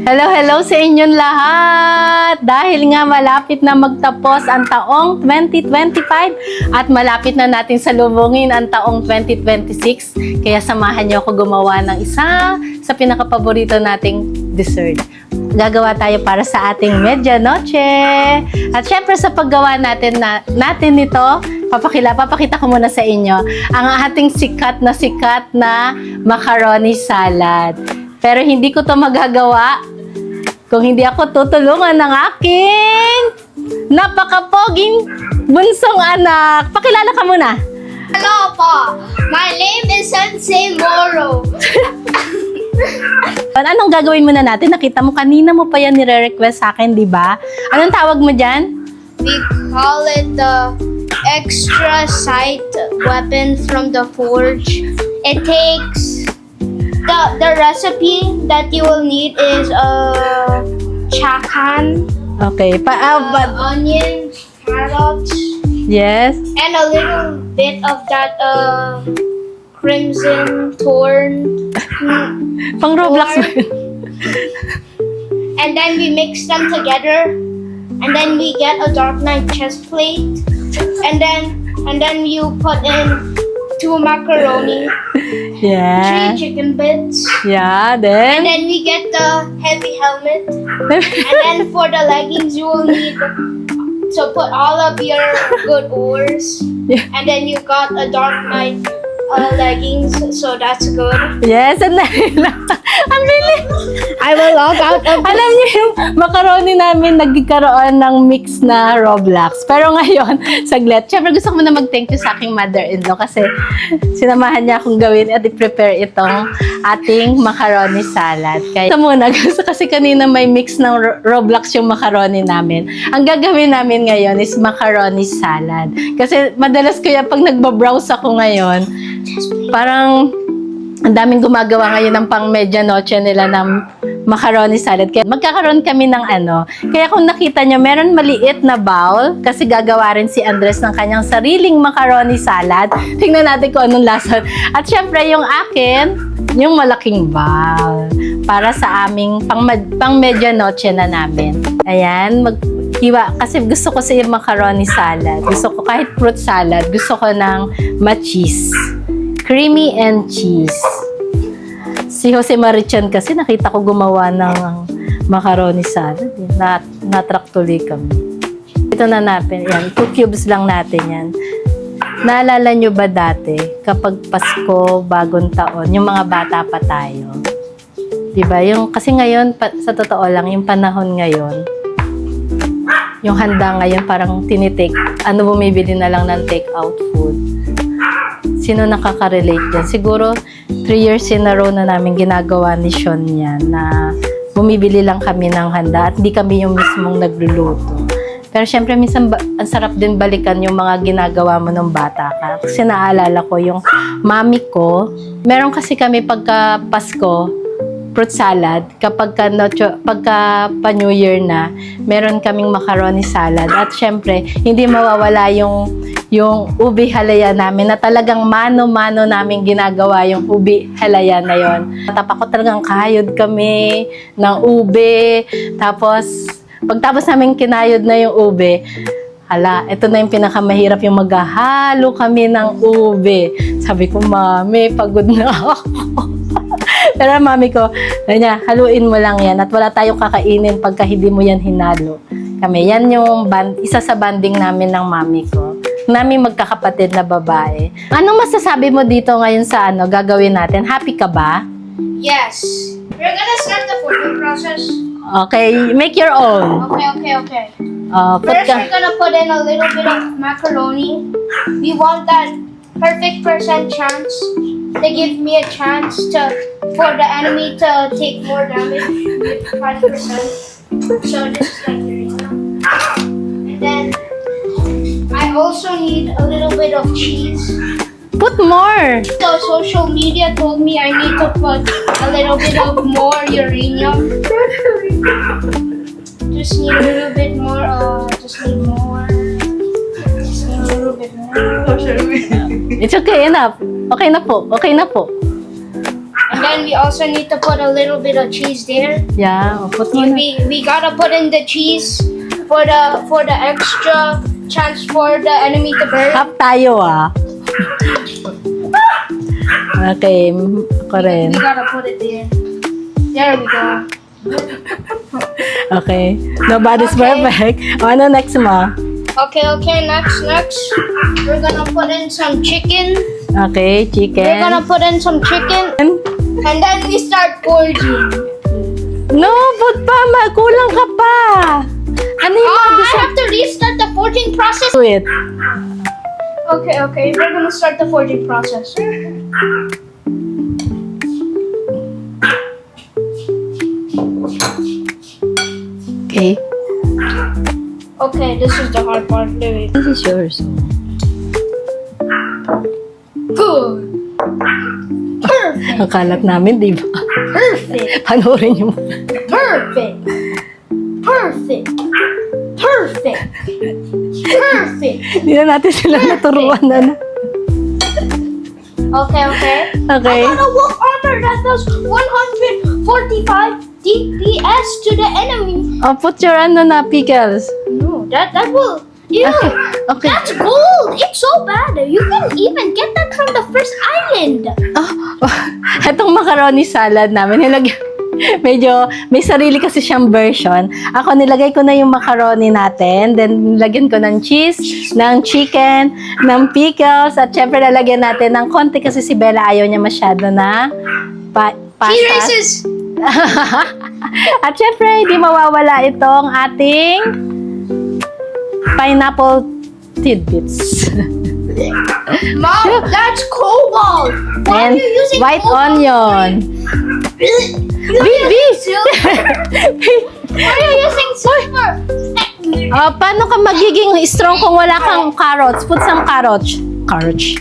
Hello, hello sa inyong lahat! Dahil nga malapit na magtapos ang taong 2025 at malapit na natin salubungin ang taong 2026, kaya samahan niyo ako gumawa ng isa sa pinakapaborito nating dessert. Gagawa tayo para sa ating medianoche. At syempre sa paggawa natin nito, papakita ko muna sa inyo ang ating sikat na macaroni salad. Pero hindi ko to magagawa kung hindi ako tutulungan ng aking napakapoging bunsong anak. Pakilala ka muna. Hello po. My name is Sensei Moro. Anong gagawin muna natin? Nakita mo, kanina mo pa yan nire-request sa akin, di ba? Anong tawag mo dyan? We call it the extra sight weapon from the forge. It takes the recipe that you will need is chakan, Okay. onions, carrots, Yes. and a little bit of that crimson thorn. Pang Roblox mo yun. And then we mix them together, and then we get a Dark Knight chest plate, and then you put in 2 macaroni, 3 Yeah. chicken bits, Yeah, and then? then we get the heavy helmet, and then for the leggings you will need to put all of your good ores, Yeah. and then you got a Dark Knight leggings, so that's good. Yes, and then, ang bilis. I will log out of Alam niyo yung macaroni namin nagkaroon ng mix na Roblox. Pero ngayon, saglit. Siyempre gusto ko muna mag-thank you sa aking mother-in-law kasi sinamahan niya akong gawin at i-prepare itong ating macaroni salad. Kaya ito muna, gusto kasi kanina may mix ng Roblox yung macaroni namin. Ang gagawin namin ngayon is macaroni salad. Kasi madalas ko yan pag nagbabrowse ako ngayon, parang ang daming gumagawa ngayon ng pang medianoche nila ng macaroni salad. Kaya magkakaroon kami ng Kaya kung nakita nyo, meron maliit na bowl kasi gagawa rin si Andres ng kanyang sariling macaroni salad. Tingnan natin kung anong lasa. At syempre yung akin, yung malaking bowl para sa aming pang medianoche na namin. Ayan, maghiwa. Kasi gusto ko sa macaroni salad. Gusto ko kahit fruit salad. Gusto ko ng ma-cheese. Creamy and cheese. Si Jose Marichan kasi nakita ko gumawa ng macaroni salad. Natrack tuloy kami. Ito na natin. Yan, 2 cubes lang natin yan. Naalala nyo ba dati, kapag Pasko, bagong taon, yung mga bata pa tayo? Diba? Kasi ngayon, sa totoo lang, yung panahon ngayon, yung handa ngayon parang tinitake, bumibili na lang ng take-out food. Sino nakaka-relate yan? Siguro, 3 years in a row na namin ginagawa ni Sean yan na bumibili lang kami ng handa at hindi kami yung mismong nagluluto. Pero syempre, minsan ang sarap din balikan yung mga ginagawa mo nung bata ka. Kasi naalala ko yung mami ko, meron kasi kami pagka Pasko, fruit salad, pagka pa-New Year na, meron kaming macaroni salad. At syempre, hindi mawawala yung ubi halaya namin na talagang mano-mano namin ginagawa yung ubi halaya na yon. Tapos talagang kayod kami ng ube. Tapos, pagtapos namin kinayod na yung ube, ito na yung pinakamahirap, yung maghahalo kami ng ube. Sabi ko, mami, pagod na ako. Pero mami ko, haluin mo lang yan at wala tayong kakainin pagka hindi mo yan hinalo. Yan yung isa sa banding namin ng mami ko. Namin magkakapatid na babae. Anong masasabi mo dito ngayon sa gagawin natin? Happy ka ba? Yes. We're gonna start the folding process. Okay, make your own. Okay. Put First, ka. we're gonna put in a little bit of macaroni. We want that perfect percent chance to give me a chance for the enemy to take more damage with 5%. So this is like the reason. And then I also need a little bit of cheese. Put more. So social media told me I need to put a little bit of more uranium. Just need a little bit more. Just need more. Just need a little bit more. It's okay, enough. Okay na po. And then then we also need to put a little bit of cheese there. Yeah, o, put mo na. We gotta put in the cheese for the extra chance for the enemy to burn. Half tayo ah. Okay, ako rin. We gotta put it there. There we go. Okay. Nobody's Okay. perfect. O, ano next mo? Okay, next. We're gonna put in some chicken. Okay, We're gonna chicken. put in some chicken. And then we start forging. No, put pa. Kulang ka pa. Ano yung mga Oh, I gusto? have to restart the forging process. Do it. Okay. We're gonna start the forging process. Okay. Okay, this is the hard part. Do it. This is yours. Good. Perfect. Ang kalat namin, di ba? Perfect. Panoorin niyo. Perfect. Perfect. Perfect. Perfect. Hindi na natin sila naturuan na. Okay. Okay. I got a wolf armor that does 145 DPS to the enemy. Oh, put your ano na, pickles. No, that will. Ew, Okay. that's gold. It's so bad. You can even get that from the first island. Oh, itong macaroni salad namin, medyo may sarili kasi siyang version. Ako nilagay ko na yung macaroni natin, then nilagyan ko ng cheese, ng chicken, ng pickles, at syempre lalagyan natin ng konti kasi si Bella ayaw niya masyado na pasta. He races. At syempre, hindi mawawala itong ating pineapple tidbits. Mom, that's cobalt. Why And are you using white cobalt? onion. Baby! Why are you using silver? Paano ka magiging strong kung wala kang carrots? Put some carrots. Carrots.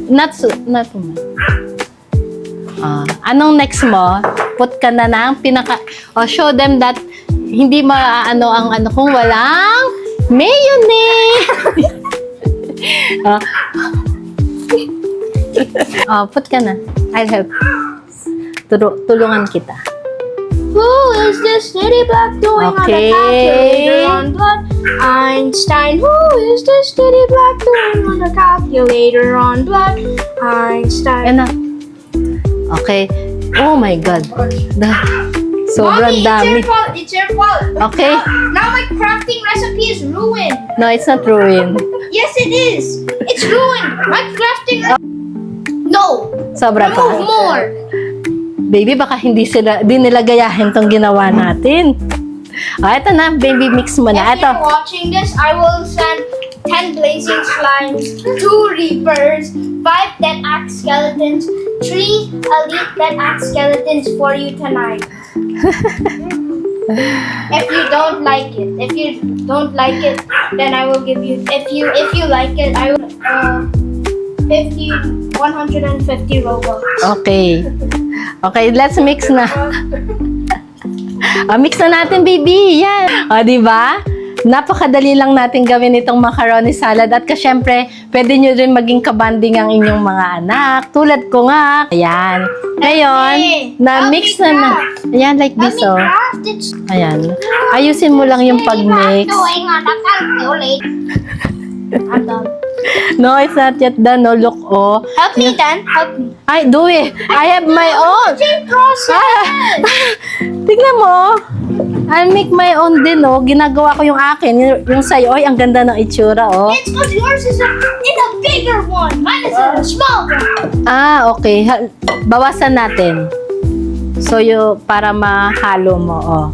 Not too much. Anong next mo? Put ka na ng show them that hindi maano ang ano kung walang mayonnaise. Put ka na. I'll help. Tulungan kita. Who is this Diddy Black doing Okay. on the calculator on blood? Einstein. Who is this Diddy Black doing on the calculator on blood? Einstein. Ano? Okay. Oh my God. Sobrang Mommy, dami. It's your fault. Okay. Now my crafting recipe is ruined. No, it's not ruined. Yes, it is. It's ruined. My crafting. No. Sobra pa. Remove more. Baby, baka di nila gayahin tong ginawa natin. Ito na, baby, mix mo na. If you're watching this, I will send 10 blazing slimes, 2 reapers, 5 dead axe skeletons, 3 elite dead axe skeletons for you tonight. If you don't like it, then I will give you. If you like it, I will 150 Robux. Okay. Okay, let's mix na. Mix na natin, baby. Yan. Di ba? Napakadali lang natin gawin itong macaroni salad. At syempre, pwede nyo rin maging kabanding ang inyong mga anak. Tulad ko nga. Ayan. Ngayon, na-mix na. Ayan, like Let this, me oh. craft it. Ayan. Ayusin mo lang yung pag-mix. Doing on the calculator. I'm done. No, it's not yet done. No, look, oh. Help me then. Help me. Ay, do it. I have my own. Process. Tignan mo. I'll make my own din, oh. Ginagawa ko yung akin. Yung sa'yo, ay, ang ganda ng itsura, oh. It's because yours is in a bigger one. Mine is in a small one. Okay. Bawasan natin. So, para mahalo mo, oh.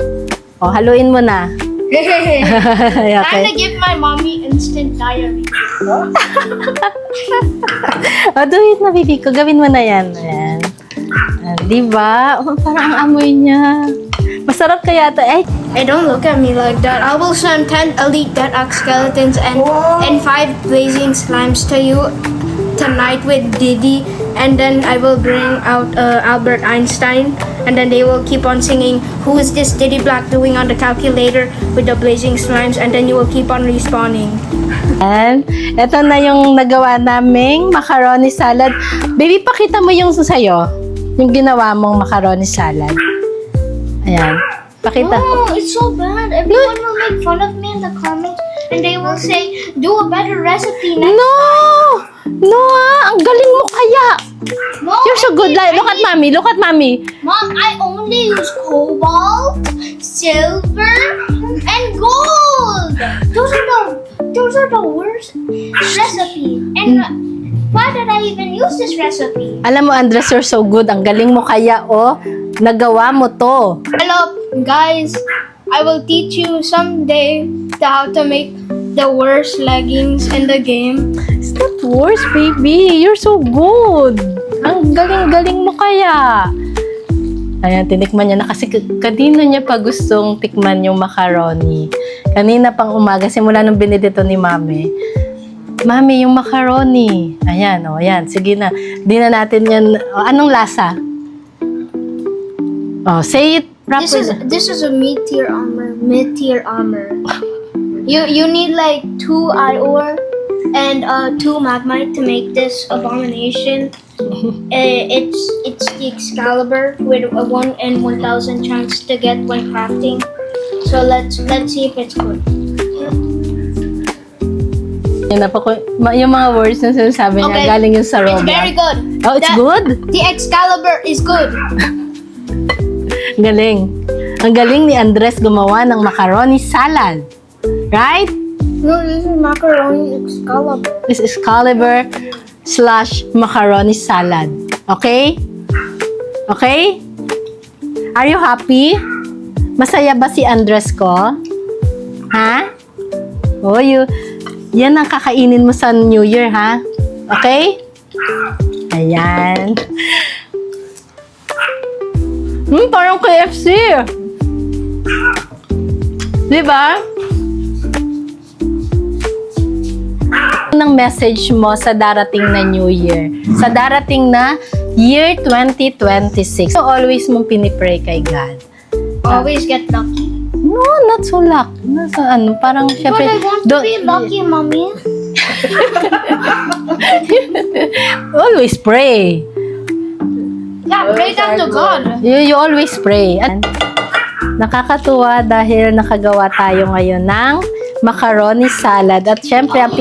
Oh, haluin mo na. Time Okay. to give my mommy instant diarrhea. Do it na, baby ko. Gawin mo na yan. Ayan. Diba? Oh, parang ang amoy niya. Masarap kaya ito. Eh, Hey, don't look at me like that. I will send 10 elite dead axe skeletons and 5 blazing slimes to you tonight with Diddy, and then I will bring out Albert Einstein, and then they will keep on singing, "Who is this Diddy Black doing on the calculator with the blazing slimes?" And then you will keep on respawning. And ito na yung nagawa naming macaroni salad. Baby, pakita mo yung sa'yo. Yung ginawa mong macaroni salad. Ayan. Pakita. Oh, it's so bad. Everyone will make fun of me in the comments and they will say, do a better recipe next No! Noah, ang galing mo kaya. No, You're so good. Look at mommy. Look at mommy. Mom, I only use cobalt, silver, and gold. Those are the worst recipe. And why did I even use this recipe? Alam mo, Andres, you're so good. Ang galing mo kaya, oh. Nagawa mo to. Hello, guys. I will teach you someday how to make the worst leggings in the game. It's not worse, baby. You're so good. Ang galing-galing mo kaya. Ayan, tinikman niya na kasi kanino niya pa gustong tikman yung macaroni. Kanina pang umaga, simula nung binili to ni Mami. Mami, yung macaroni. Ayan, o, ayan. Sige na. Di na natin yan. O, anong lasa? Oh, say it properly. This is a mid-tier armor. Mid-tier armor. You need like 2 iron and 2 magmite to make this abomination. It's the Excalibur with a 1 in 1,000 chance to get when crafting. So let's see if it's good. Yan na po, yung mga words na sinasabi niya, Okay. galing yung sa It's Roblox. very good. Oh, it's good? The Excalibur is good. Galing. Ang galing ni Andres gumawa ng macaroni salad. Right? No, this is macaroni Excalibur. This is Excalibur / macaroni salad. Okay? Okay? Are you happy? Masaya ba si Andres ko? Ha? Oh, yan ang kakainin mo sa New Year, ha? Okay? Ayan. Parang KFC. Diba? Anong message mo sa darating na New Year? Sa darating na year 2026. So, always mong pinipray kay God. Always get lucky. No, not so lucky. Nasa ano, parang But syempre... I want to be lucky, mommy. Always pray. Yeah, pray that to God. You always pray. At nakakatuwa dahil nakagawa tayo ngayon ng macaroni salad. At syempre, ang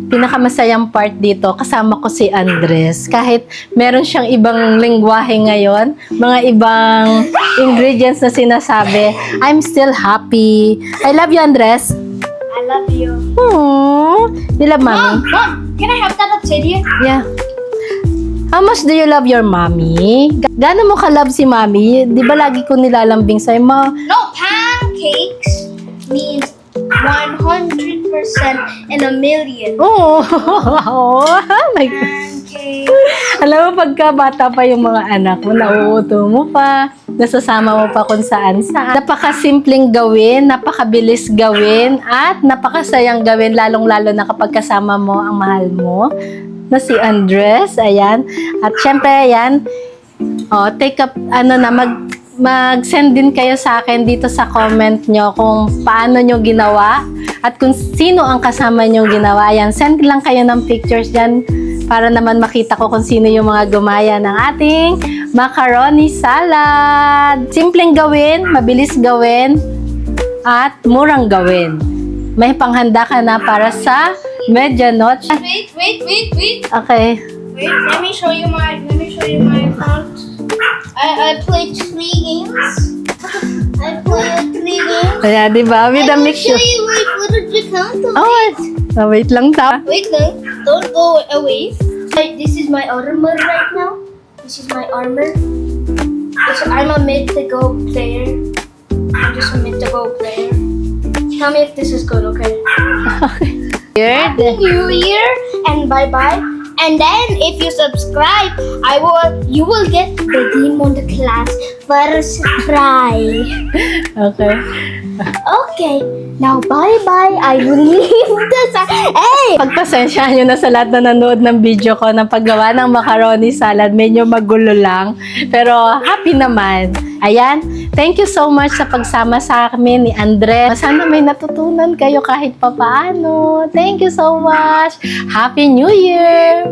pinakamasayang part dito, kasama ko si Andres. Kahit meron siyang ibang lengguwahe ngayon, mga ibang ingredients na sinasabi, I'm still happy. I love you, Andres. I love you. Aww. You love mommy? Mom, can I have that obsidian? Yeah. How much do you love your mommy? Gaano mo ka-love si mommy? Di ba lagi ko nilalambing sa'yo? No, pancakes means 100% in a million. Oh, oh my God. Pancakes. Alam mo, pagka bata pa yung mga anak mo, nauuto mo pa, nasasama mo pa kung saan. Napakasimpleng gawin, napakabilis gawin, at napakasayang gawin, lalong-lalo na kapag kasama mo ang mahal mo, na si Andres. Ayan. At syempre, ayan, take up, mag-send din kayo sa akin dito sa comment nyo kung paano nyo ginawa at kung sino ang kasama nyo ginawa. Yan, send lang kayo ng pictures dyan para naman makita ko kung sino yung mga gumaya ng ating macaroni salad. Simpleng gawin, mabilis gawin, at murang gawin. May panghanda ka na para sa medianoche. Wait. Okay. Wait, let me show you my account. I played 3 games. I played 3 games. Ayan, di ba? With I a will mixture. show you my footage account. Wait lang ta. Wait lang. Don't go away. This is my armor right now. This is my armor. I'm a mid-to-go player. I'm just a mid-to-go player. Tell me if this is good, okay? Happy New Year and bye-bye. And then if you subscribe, you will get the Demon the Class first try. Okay. Okay, now bye-bye. I will leave this. Hey! Pagpasensyahan nyo na sa lahat na nanood ng video ko ng paggawa ng macaroni salad. Medyo magulo lang. Pero happy naman. Ayan. Thank you so much sa pagsama sa amin ni Andres. Sana may natutunan kayo kahit papaano. Thank you so much. Happy New Year!